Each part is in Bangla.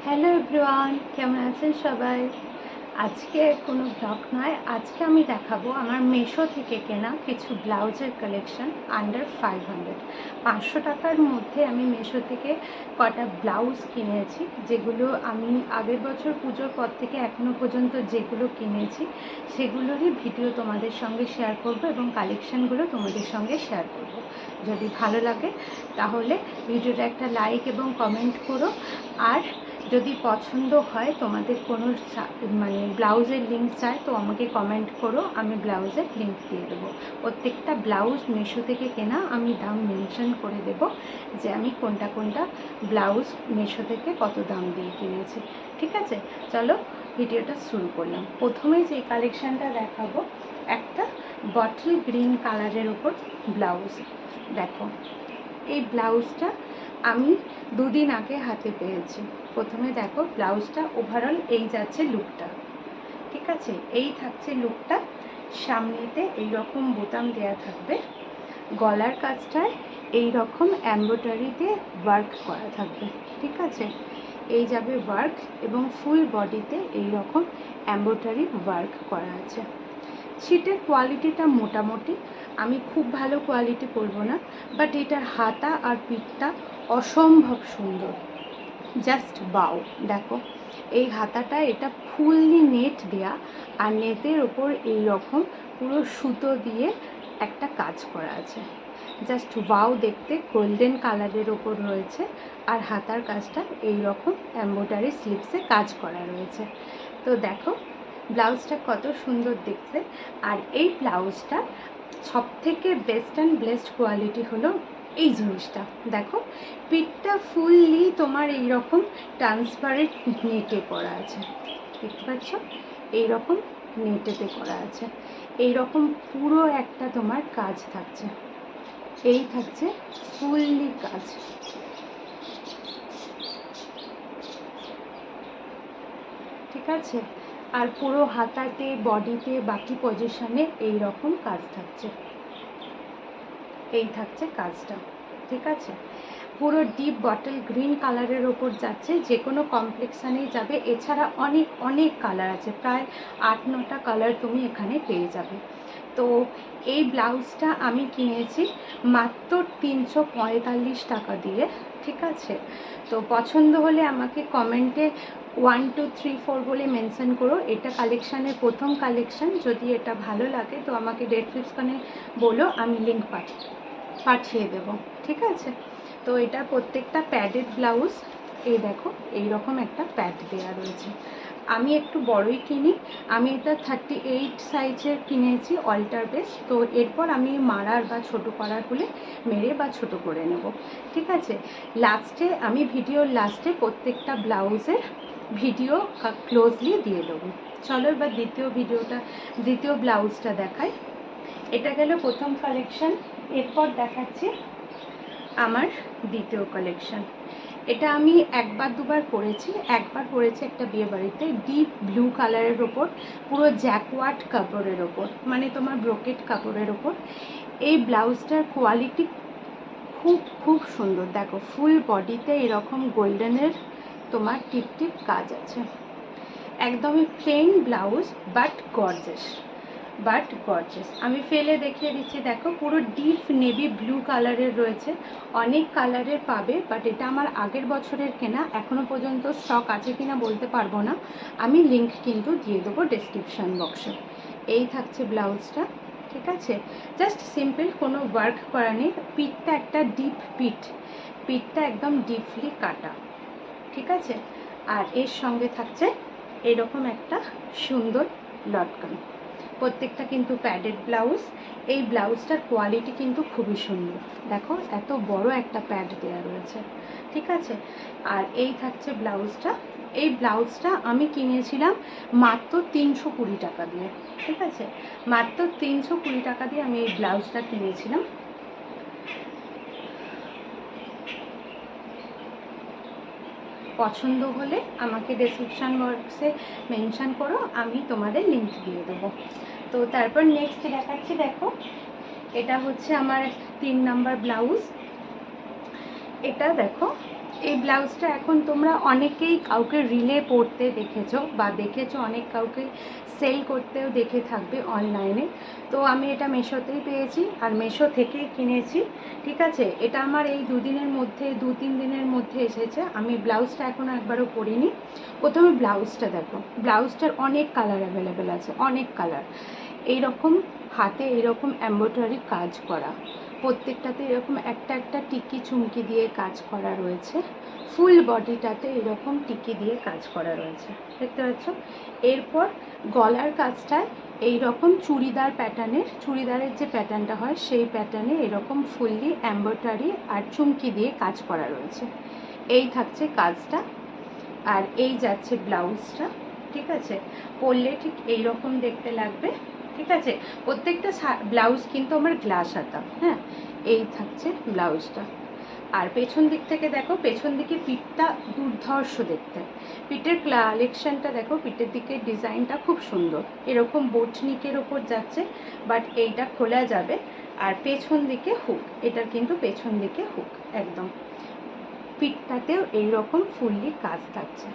হ্যালো এভরিওয়ান, কেমন আছেন সবাই? আজকে কোনো ব্লগ নয়, আজকে আমি দেখাবো আমার মিশো থেকে কেনা কিছু ব্লাউজের কালেকশন আন্ডার 500 টাকার মধ্যে। আমি মিশো থেকে কটা ব্লাউজ কিনেছি, যেগুলো আমি আগের বছর পুজোর পর থেকে এখনও পর্যন্ত যেগুলো কিনেছি সেগুলোরই ভিডিও তোমাদের সঙ্গে শেয়ার করব এবং কালেকশানগুলো তোমাদের সঙ্গে শেয়ার করব। যদি ভালো লাগে তাহলে ভিডিওটা একটা লাইক এবং কমেন্ট করো। আর যদি পছন্দ হয় তোমাদের কোনো ব্লাউজের লিঙ্ক চাই তো আমাকে কমেন্ট করো, আমি ব্লাউজের লিঙ্ক দিয়ে দেবো। প্রত্যেকটা ব্লাউজ মিশো থেকে কেনা, আমি দাম মেনশন করে দেব যে আমি কোনটা কোনটা ব্লাউজ মিশো থেকে কত দাম দিয়ে কিনেছি। ঠিক আছে, চলো ভিডিওটা শুরু করলাম। প্রথমে যে কালেকশানটা দেখাবো একটা বটল গ্রিন কালারের ওপর ব্লাউজ। দেখো, এই ব্লাউজটা আমি দুদিন আগে হাতে পেয়েছি। প্রথমে দেখো ব্লাউজটা ওভারঅল এই যাচ্ছে লুকটা, ঠিক আছে? এই থাকছে লুকটা। সামনেতে এই রকম বোতাম দেয়া থাকবে, গলার কাজটায় এই রকম এমব্রয়ডারিতে ওয়ার্ক করা থাকবে, ঠিক আছে? এই যাবে ওয়ার্ক এবং ফুল বডিতে এই রকম এমব্রয়ডারি ওয়ার্ক করা আছে। ছিটের কোয়ালিটিটা মোটামুটি, আমি খুব ভালো কোয়ালিটি করব না, বাট এটার হাতা আর পিঠটা অসম্ভব সুন্দর, জাস্ট বাও। দেখো এই হাতাটা, এটা ফুললি নেট দেয়া, আর নেটের ওপর এই রকম পুরো সুতো দিয়ে একটা কাজ করা আছে, জাস্ট ওয়াও দেখতে। গোল্ডেন কালারের ওপর রয়েছে আর হাতার কাজটা এই রকম এমব্রয়ডারি স্লিপসে কাজ করা রয়েছে। তো দেখো ব্লাউজটা কত সুন্দর দেখতে। আর এই ব্লাউজটা সবথেকে বেস্ট অ্যান্ড বেস্ট কোয়ালিটি হলো এই জিনিসটা। দেখো পিঠটা ফুললি তোমার এই রকম ট্রান্সপারেন্ট নেটে করা আছে, দেখতে পাচ্ছ? এইরকম নেটেতে করা আছে, এই রকম পুরো একটা তোমার কাজ থাকছে, এই থাকছে ফুললি কাজ, ঠিক আছে? আর পুরো হাতাতে বডিতে বাকি পজিশনে এই রকম কাজ থাকছে, এই থাকছে কাজটা, ঠিক আছে? পুরো ডিপ বটল গ্রিন কালারের ওপর যাচ্ছে, যে কোনো কমপ্লেক্সানেই যাবে। এছাড়া অনেক অনেক কালার আছে, প্রায় 8-9টা কালার তুমি এখানে পেয়ে যাবে। তো এই ব্লাউজটা আমি কিনেছি মাত্র 345 টাকা দিয়ে, ঠিক আছে? তো পছন্দ হলে আমাকে কমেন্টে 1 2 3 4 বলে মেনশন করো। এটা কালেকশানের প্রথম কালেকশান, যদি এটা ভালো লাগে তো আমাকে ডেসক্রিপশনে বলো, আমি লিঙ্ক পাঠিয়ে দেবো, ঠিক আছে? তো এটা প্রত্যেকটা প্যাডেড ব্লাউজ। এই দেখো এই রকম একটা প্যাড দেওয়া রয়েছে। আমি একটু বড়ই কিনি, আমি এটা 38 সাইজের কিনেছি অল্টার বেস। তো এরপর আমি মারার বা ছোটো করার হলে মেরে বা ছোটো করে নেব, ঠিক আছে? লাস্টে আমি ভিডিওর লাস্টে প্রত্যেকটা ব্লাউজের ভিডিও ক্লোজলি দিয়ে দেবো। চলো এবার দ্বিতীয় ব্লাউজটা দেখাই। এটা গেল প্রথম কালেকশন। এরপর দেখাচ্ছি আমার দ্বিতীয় কালেকশন। এটা আমি একবার দুবার পরেছি। একবার পরেছি একটা বিয়ে বাড়িতে, ডিপ ব্লু কালারের ওপর পুরো জ্যাকওয়ার্ড কাপড়ের ওপর, মানে তোমার ব্রোকেট কাপড়ের ওপর। এই ব্লাউজটার কোয়ালিটি খুব খুব সুন্দর। দেখো ফুল বডিতে এরকম গোল্ডেনের তোমার টিপ টিপ কাজ আছে, একদমই প্লেন ব্লাউজ বাট গর্জেস। আমি ফেলে দেখিয়ে দিচ্ছি। দেখো পুরো ডিপ নেভি ব্লু কালারের রয়েছে, অনেক কালারের পাবে, বাট এটা আমার আগের বছরের কেনা, এখনও পর্যন্ত স্টক আছে কিনা বলতে পারবো না। আমি লিঙ্ক কিন্তু দিয়ে দেবো ডেসক্রিপশান বক্সে। এই থাকছে ব্লাউজটা, ঠিক আছে? জাস্ট সিম্পল, কোনো ওয়ার্ক করা নেই। পিঠটা একটা ডিপ পিঠটা একদম ডিপলি কাটা, ঠিক আছে? আর এর সঙ্গে থাকছে এরকম একটা সুন্দর লটকান। প্রত্যেকটা কিন্তু প্যাডেড ব্লাউজ। এই ব্লাউজটার কোয়ালিটি কিন্তু খুবই সুন্দর। দেখো এত বড় একটা প্যাড দেওয়া রয়েছে, ঠিক আছে? আর এই থাকছে ব্লাউজটা। এই ব্লাউজটা আমি কিনেছিলাম মাত্র 320 টাকা দিয়ে, ঠিক আছে? মাত্র 320 টাকা দিয়ে আমি এই ব্লাউজটা কিনেছিলাম। পছন্দ হলে আমাকে ডেসক্রিপশান বক্সে মেনশান করো, আমি তোমাদের লিঙ্ক দিয়ে দেবো। তো তারপর নেক্সট দেখাচ্ছি। দেখো এটা হচ্ছে আমার 3 নাম্বার ব্লাউজ। এটা দেখো এই ব্লাউজটা এখন তোমরা অনেকেই কাউকে রিলে পরতে দেখেছো বা দেখেছো, অনেক কাউকে সেল করতেও দেখে থাকবে অনলাইনে। তো আমি এটা মেশোতেই পেয়েছি আর মেশো থেকেই কিনেছি। ঠিক আছে, এটা আমার এই 2-3 দিনের মধ্যে এসেছে। আমি ব্লাউজটা এখনও একবারও পরিনি। প্রথমে ব্লাউজটা দেখো, ব্লাউজটার অনেক কালার অ্যাভেলেবেল আছে, অনেক কালার। এইরকম হাতে এরকম এমব্রয়ডারি কাজ করা, প্রত্যেকটাতে এরকম একটা একটা টিকি চুমকি দিয়ে কাজ করা রয়েছে। ফুল বডিটাতে এরকম টিকি দিয়ে কাজ করা রয়েছে, দেখতে পাচ্ছ। এরপর গলার কাজটায় এই রকম চুড়িদার প্যাটার্নের, চুড়িদারের যে প্যাটার্নটা হয় সেই প্যাটার্নে এরকম ফুললি এমব্রয়ডারি আর চুমকি দিয়ে কাজ করা রয়েছে। এই থাকছে কাজটা, আর এই যাচ্ছে ব্লাউজটা। ঠিক আছে, পরলে ঠিক এই রকম দেখতে লাগবে। ঠিক আছে, প্রত্যেকটা ব্লাউজ কিন্তু আমার গ্লাস হাতা। হ্যাঁ, এই থাকছে ব্লাউজটা। আর পেছন দিক থেকে দেখো, পেছন দিকে পিঠটা দুর্ধর্ষ দেখতে। পিঠের কালেকশনটা দেখো, পিঠের দিকে ডিজাইনটা খুব সুন্দর, এরকম বোটনিকের ওপর যাচ্ছে, বাট এইটা খোলা যাবে। আর পেছন দিকে হুক, এটার কিন্তু পেছন দিকে হুক একদম। পিঠটাতেও এইরকম ফুললি কাজ থাকছে।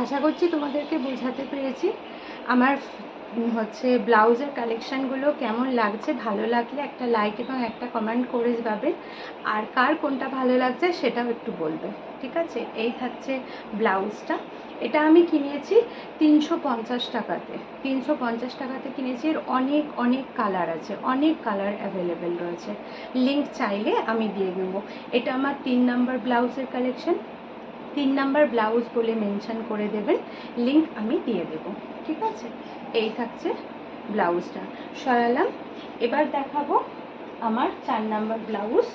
আশা করছি তোমাদেরকে বোঝাতে পেরেছি। আমার হচ্ছে ব্লাউজের কালেকশানগুলো কেমন লাগছে, ভালো লাগলে একটা লাইক এবং একটা কমেন্ট করে যাবেন। আর কার কোনটা ভালো লাগছে সেটাও একটু বলবে। ঠিক আছে, এই থাকছে ব্লাউজটা। এটা আমি কিনেছি 350 টাকাতে। 350 টাকাতে কিনেছি। এর অনেক অনেক কালার আছে, অনেক কালার অ্যাভেলেবেল রয়েছে। লিঙ্ক চাইলে আমি দিয়ে দেবো। এটা আমার 3 নাম্বার ব্লাউজের কালেকশন। 3 নাম্বার ব্লাউজ বলে মেনশন করে দেবেন, লিঙ্ক আমি দিয়ে দেব। ঠিক আছে, এই থাকছে ব্লাউজটা। সরালাম। এবার দেখাবো আমার 4 নাম্বার ব্লাউজ।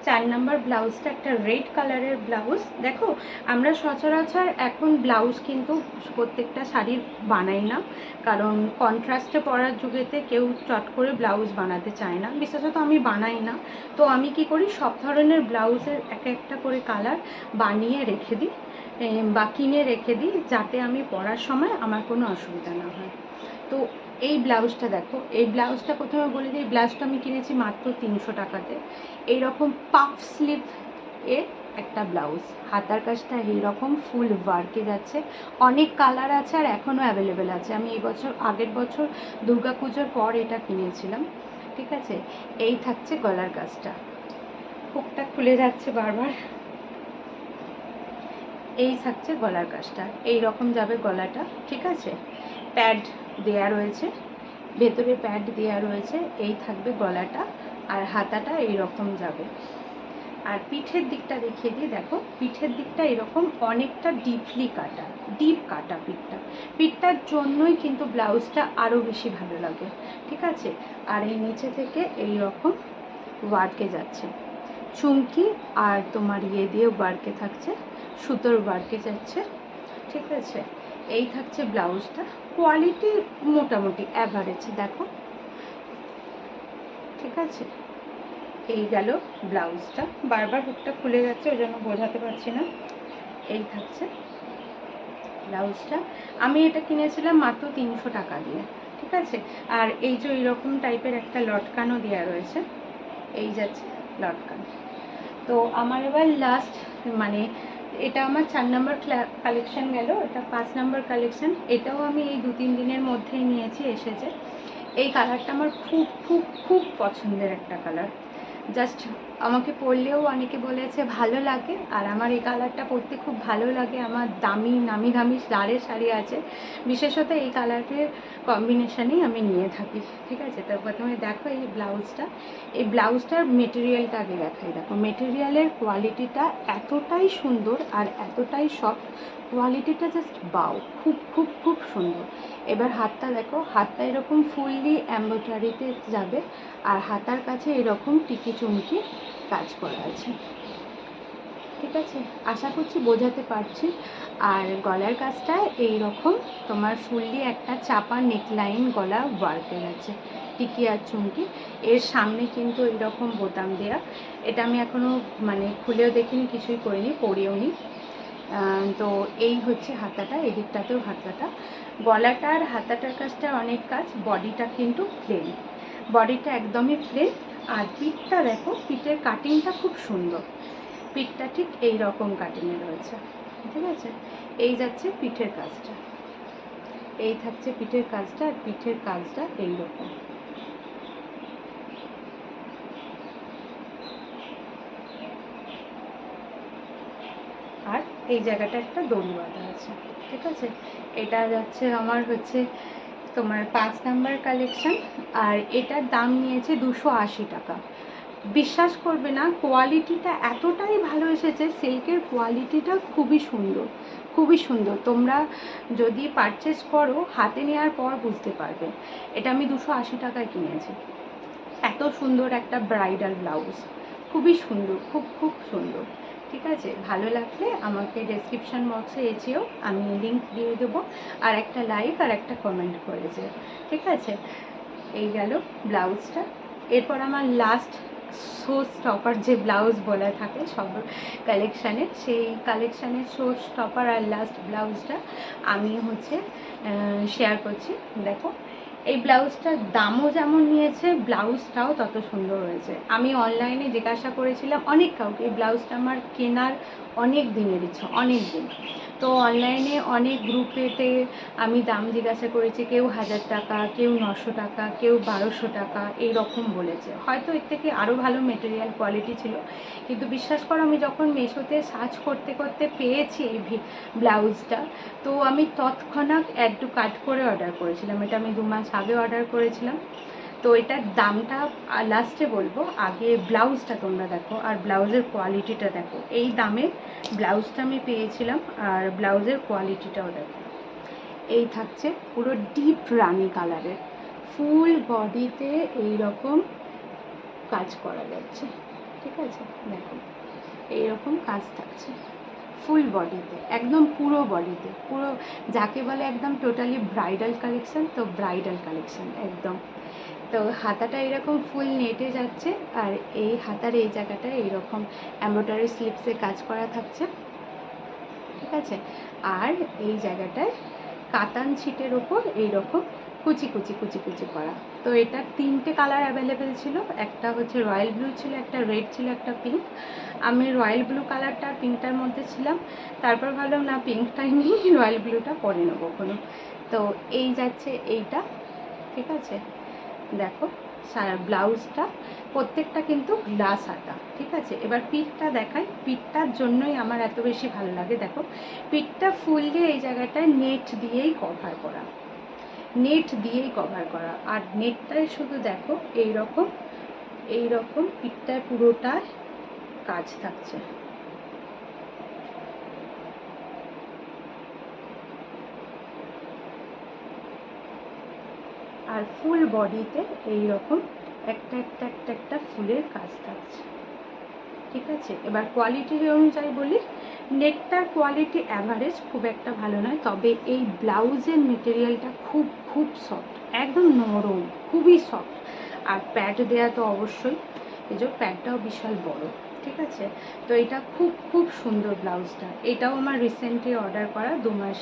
4 নাম্বার ব্লাউজটা একটা রেড কালারের ব্লাউজ। দেখো, আমরা সচরাচর এখন ব্লাউজ কিন্তু প্রত্যেকটা শাড়ির বানাই না, কারণ কন্ট্রাস্টে পরার যুগেতে কেউ চট করে ব্লাউজ বানাতে চায় না, বিশেষত আমি বানাই না। তো আমি কি করি, সব ধরনের ব্লাউজের এক একটা করে কালার বানিয়ে রেখে দিই বা কিনে রেখে দিই, যাতে আমি পরার সময় আমার কোনো অসুবিধা না হয়। তো এই ব্লাউজটা দেখো, এই ব্লাউজটা প্রথমে বলে দিই, ব্লাউজটা আমি কিনেছি মাত্র 300 টাকাতে। এইরকম পাফ স্লিভ এর একটা ব্লাউজ, হাতার কাজটা এইরকম ফুল ওয়ার্কে যাচ্ছে। অনেক কালার আছে আর এখনও অ্যাভেলেবেল আছে। আমি এই বছর, আগের বছর দুর্গাপুজোর পর এটা কিনেছিলাম। ঠিক আছে, এই থাকছে গলার কাজটা। হুকটা খুলে যাচ্ছে বারবার। এই থাকছে গলার কাজটা, এই রকম যাবে গলাটা। ঠিক আছে, প্যাড দেয়া রয়েছে, ভেতরে প্যাড দেয়া রয়েছে। এই থাকবে গলাটা, আর হাতাটা এই রকম যাবে। আর পিঠের দিকটা দেখিয়ে দিই। দেখো, পিঠের দিকটা এরকম অনেকটা ডিপলি কাটা, ডিপ কাটা পিঠটার জন্যই কিন্তু ব্লাউজটা আরও বেশি ভালো লাগে। ঠিক আছে, আর এই নিচে থেকে এই রকম ওয়ার্কে যাচ্ছে, চুমকি আর তোমার ইয়ে দিয়ে ওয়ার্কে থাকছে, সুতোর ওয়ার্কে যাচ্ছে। ঠিক আছে, এই থাকছে ব্লাউজটা। কোয়ালিটি মোটামুটি অ্যাভারেজ দেখো। ঠিক আছে, এই গেল ব্লাউজটা। বারবার হুকটা খুলে যাচ্ছে, ওই জন্য বোঝাতে পারছি না। এই থাকছে ব্লাউজটা। আমি এটা কিনেছিলাম মাত্র 300 টাকা দিয়ে। ঠিক আছে, আর এই যে এইরকম টাইপের একটা লটকানো দেওয়া রয়েছে, এই যাচ্ছে লটকানো। তো আমার এবার লাস্ট, মানে এটা আমার 4 নম্বর কালেকশন গেল, এটা 5 নম্বর কালেকশন। এটাও আমি এই 2-3 দিনের মধ্যেই নিয়েছি, এসেছে। এই কালারটা আমার খুব খুব খুব পছন্দের একটা কালার। জাস্ট আমাকে পরলেও অনেকে বলেছে ভালো লাগে, আর আমার এই কালারটা পরতে খুব ভালো লাগে। আমার নামি দামি লালের শাড়ি আছে, বিশেষত এই কালারের কম্বিনেশানেই আমি নিয়ে থাকি। ঠিক আছে, তো প্রথমে দেখো এই ব্লাউজটা। এই ব্লাউজটার মেটেরিয়ালটা আগে দেখাই। দেখো, মেটেরিয়ালের কোয়ালিটিটা এতটাই সুন্দর আর এতটাই সফট, কোয়ালিটিটা জাস্ট বাও, খুব খুব খুব সুন্দর। এবার হাতটা দেখো, হাতটা এরকম ফুললি এমব্রয়ডারিতে যাবে, আর হাতার কাছে এরকম টিকি চুমকি কাজ করা আছে। ঠিক আছে, আশা করছি বোঝাতে পারছি। আর গলার কাজটা এই রকম তোমার ফুললি একটা চাপা নেকলাইন গলা ওয়ার্কের আছে, টিকি আর চুমকি। এর সামনে কিন্তু এইরকম বোতাম দেয়া। এটা আমি এখনও মানে খুলেও দেখিনি, কিছুই করিনি, পরিও নি। তো এই হচ্ছে হাতাটা, এদিকটাতেও হাতাটা। গলাটা আর হাতাটার কাজটা অনেক কাজ, বডিটা কিন্তু প্লেন। বডিটা একদমই প্লেন। আর পিঠটা দেখো, পিঠের কাটিংটা খুব সুন্দর, পিঠটা ঠিক এই রকম কাটিংয়ে রয়েছে, ঠিক আছে। এই যাচ্ছে পিঠের কাজটা, এই থাকছে পিঠের কাজটা, আর পিঠের কাজটা এইরকম। আর এই জায়গাটা একটা দড়ি বাঁধা আছে, ঠিক আছে। এটা যাচ্ছে আমার হচ্ছে তোমার 5 নাম্বার কালেকশন। আর এটার দাম নিয়েছে 280 টাকা। বিশ্বাস করবে না, কোয়ালিটিটা এতটাই ভালো এসেছে, সিল্কের কোয়ালিটিটা খুবই সুন্দর, খুবই সুন্দর। তোমরা যদি পারচেস করো হাতে নেওয়ার পর বুঝতে পারবে। এটা আমি 280 টাকায় কিনেছি। এত সুন্দর একটা ব্রাইডাল ব্লাউজ, খুবই সুন্দর, খুব খুব সুন্দর, ঠিক আছে। ভালো লাগলে আমাকে ডেসক্রিপশান বক্সে এসেও আমি লিঙ্ক দিয়ে দেবো, আর একটা লাইক আর একটা কমেন্ট করেছে, ঠিক আছে। এই গেল ব্লাউজটা। এরপর আমার লাস্ট শো স্টপার যে ব্লাউজ বলা থাকে সব কালেকশানের, সেই কালেকশানের শো স্টপার আর লাস্ট ব্লাউজটা আমি হচ্ছে শেয়ার করছি। দেখো, এই ব্লাউজটার দামও যেমন নিয়েছে, ব্লাউজটাও তত সুন্দর হয়েছে। আমি অনলাইনে জিজ্ঞাসা করেছিলাম অনেক কাউকে, এই ব্লাউজটা আমার কেনার অনেক দিনের ইচ্ছা, অনেক দিন। তো অনলাইনে অনেক গ্রুপেতে আমি দাম জিজ্ঞাসা করেছি, কেউ 1000 টাকা, কেউ 900 টাকা, কেউ 1200 টাকা, এই রকম বলেছে। হয়তো এর থেকে আরও ভালো মেটেরিয়াল কোয়ালিটি ছিল, কিন্তু বিশ্বাস করো আমি যখন মেশোতে সার্চ করতে করতে পেয়েছি এই ব্লাউজটা, তো আমি তৎক্ষণাৎ অ্যাড টু কার্ট করে অর্ডার করেছিলাম। এটা আমি 2 মাস আগে অর্ডার করেছিলাম। তো এটার দামটা লাস্টে বলবো, আগে ব্লাউজটা তোমরা দেখো আর ব্লাউজের কোয়ালিটিটা দেখো। এই দামে ব্লাউজটা আমি পেয়েছিলাম, আর ব্লাউজের কোয়ালিটিটাও দেখো। এই থাকছে পুরো ডিপ রানি কালারের, ফুল বডিতে এই রকম কাজ করা যাচ্ছে, ঠিক আছে। দেখো এইরকম কাজ থাকছে ফুল বডিতে, একদম পুরো বডিতে, পুরো যাকে বলে একদম টোটালি ব্রাইডাল কালেকশন। তো ব্রাইডাল কালেকশন একদম। তো হাতাটা এরকম ফুল নেটে যাচ্ছে, আর এই হাতার এই জায়গাটা এইরকম এমব্রয়ডারি স্লিপসে কাজ করা থাকছে, ঠিক আছে। আর এই জায়গাটায় কাতান ছিটের ওপর এইরকম কুচি কুচি কুচি কুচি করা। তো এটার 3টে কালার অ্যাভেলেবেল ছিল, একটা হচ্ছে রয়্যাল ব্লু ছিল, একটা রেড ছিল, একটা পিঙ্ক। আমি রয়্যাল ব্লু কালারটা আর পিঙ্কটার মধ্যে ছিলাম, তারপর ভাবলাম না, পিঙ্কটাই নিয়ে রয়্যাল ব্লুটা পরে নেবো কোনো। তো এই যাচ্ছে এইটা, ঠিক আছে। দেখো ব্লাউজটা প্রত্যেকটা কিন্তু গ্লাস হাতা, ঠিক আছে। এবার পিঠটা দেখাই, পিঠটার জন্যই আমার এত বেশি ভালো লাগে। দেখো পিঠটা ফুল দিয়ে এই জায়গাটায় নেট দিয়েই কভার করা, নেট দিয়েই কভার করা। আর নেটটায় শুধু দেখো এইরকম এইরকম পিঠটায় পুরোটায় কাজ থাকছে। আর ফুল বডিতে এইরকম একটা একটা একটা একটা ফুলের কাজ থাকছে, ঠিক আছে। এবার কোয়ালিটির অনুযায়ী বলি, নেটটার কোয়ালিটি অ্যাভারেজ, খুব একটা ভালো নয়, তবে এই ব্লাউজের মেটেরিয়ালটা খুব খুব সফট, একদম নরম, খুবই সফট। আর প্যাড দেওয়া তো অবশ্যই, এই যে প্যাডটাও বিশাল বড়, ঠিক আছে। তো এটা খুব খুব সুন্দর ব্লাউজটা। এটাও আমার রিসেন্টলি অর্ডার করা, 2 মাস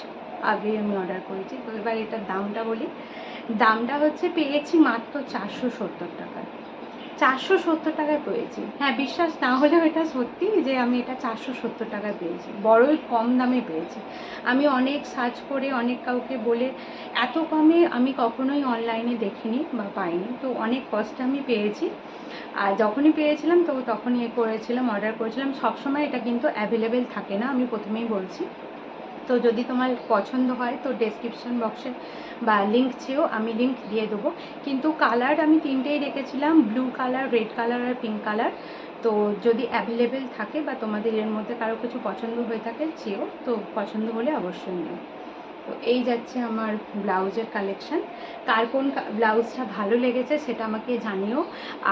আগে আমি অর্ডার করেছি। তো এবার এটার দামটা বলি, দামটা হচ্ছে পেয়েছি মাত্র 470 টাকায়। 470 টাকায় পেয়েছি, হ্যাঁ বিশ্বাস না হলেও এটা সত্যি যে আমি এটা 470 টাকায় পেয়েছি, বড়ই কম দামে পেয়েছি। আমি অনেক সার্চ করে অনেক কাউকে বলে, এত কমে আমি কখনোই অনলাইনে দেখিনি বা পাইনি। তো অনেক কষ্টে আমি পেয়েছি, আর যখনই পেয়েছিলাম তো তখনই করেছিলাম, অর্ডার করেছিলাম। সবসময় এটা কিন্তু অ্যাভেলেবেল থাকে না, আমি প্রথমেই বলছি। তো যদি তোমার পছন্দ হয় তো ডেসক্রিপশন বক্সে বা লিঙ্ক চেয়েও আমি লিঙ্ক দিয়ে দেবো। কিন্তু কালার আমি 3টেই রেখেছিলাম, ব্লু কালার, রেড কালার আর পিঙ্ক কালার। তো যদি অ্যাভেলেবেল থাকে বা তোমাদের এর মধ্যে কারো কিছু পছন্দ হয়ে থাকে চেয়েও, তো পছন্দ হলে অবশ্যই নিও। তো এই যাচ্ছে আমার ব্লাউজের কালেকশান। কার কোন ব্লাউজটা ভালো লেগেছে সেটা আমাকে জানিও।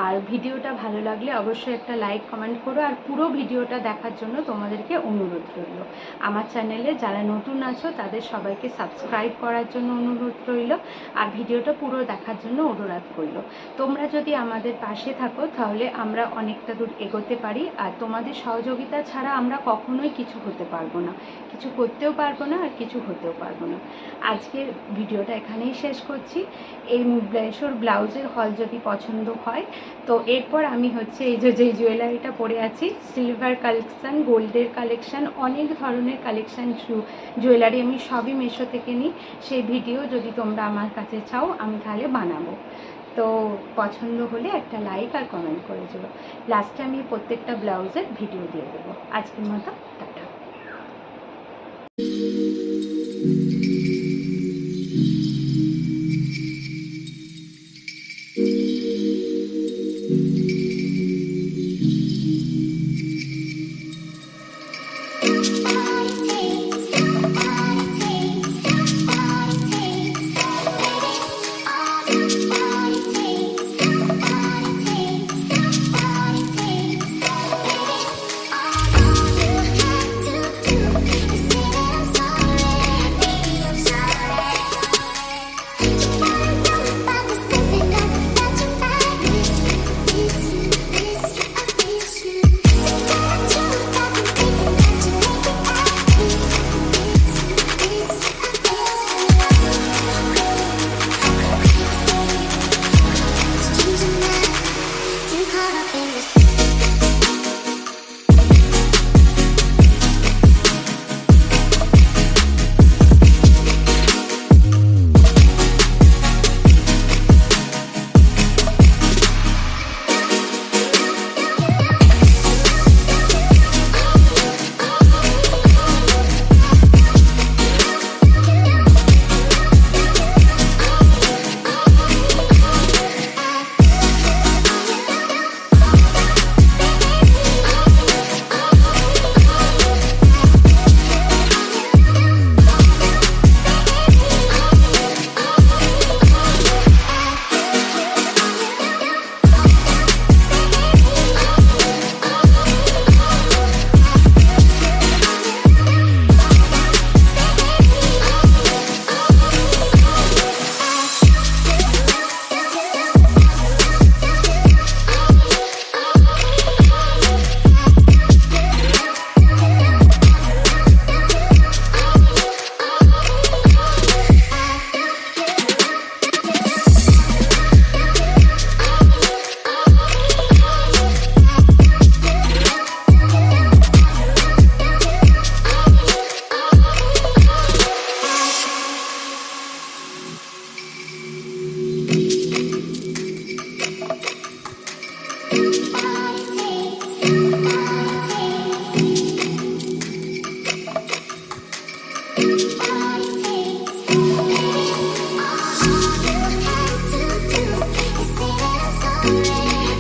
আর ভিডিওটা ভালো লাগলে অবশ্যই একটা লাইক কমেন্ট করো, আর পুরো ভিডিওটা দেখার জন্য তোমাদেরকে অনুরোধ রইল। আমার চ্যানেলে যারা নতুন আছো তাদের সবাইকে সাবস্ক্রাইব করার জন্য অনুরোধ রইল, আর ভিডিওটা পুরো দেখার জন্য অনুরোধ রইল। তোমরা যদি আমাদের পাশে থাকো তাহলে আমরা অনেকটা দূর এগোতে পারি, আর তোমাদের সহযোগিতা ছাড়া আমরা কখনোই কিছু হতে পারবো না, কিছু করতেও পারবো না, আর কিছু হতেও পারবো না। না। আজকের ভিডিওটা এখানেই শেষ করছি। এই মেশোর ব্লাউজের হল যদি পছন্দ হয় তো এরপর আমি হচ্ছে এই যে যেই জুয়েলারিটা পরে আছি, সিলভার কালেকশান, গোল্ডের কালেকশান, অনেক ধরনের কালেকশান জুয়েলারি আমি সবই মেশো থেকে নিই। সেই ভিডিও যদি তোমরা আমার কাছে চাও আমি তাহলে বানাবো। তো পছন্দ হলে একটা লাইক আর কমেন্ট করে দিও। লাস্টে আমি প্রত্যেকটা ব্লাউজের ভিডিও দিয়ে দেবো। আজকের মতো টাটা।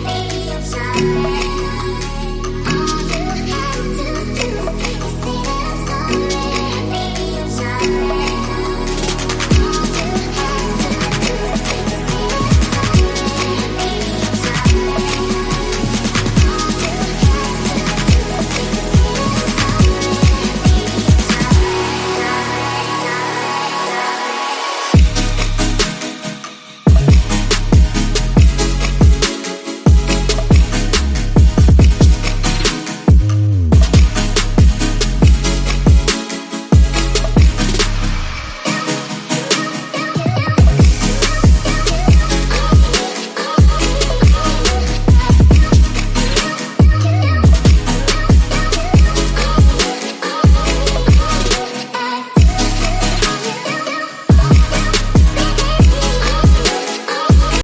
Baby, I'm sorry.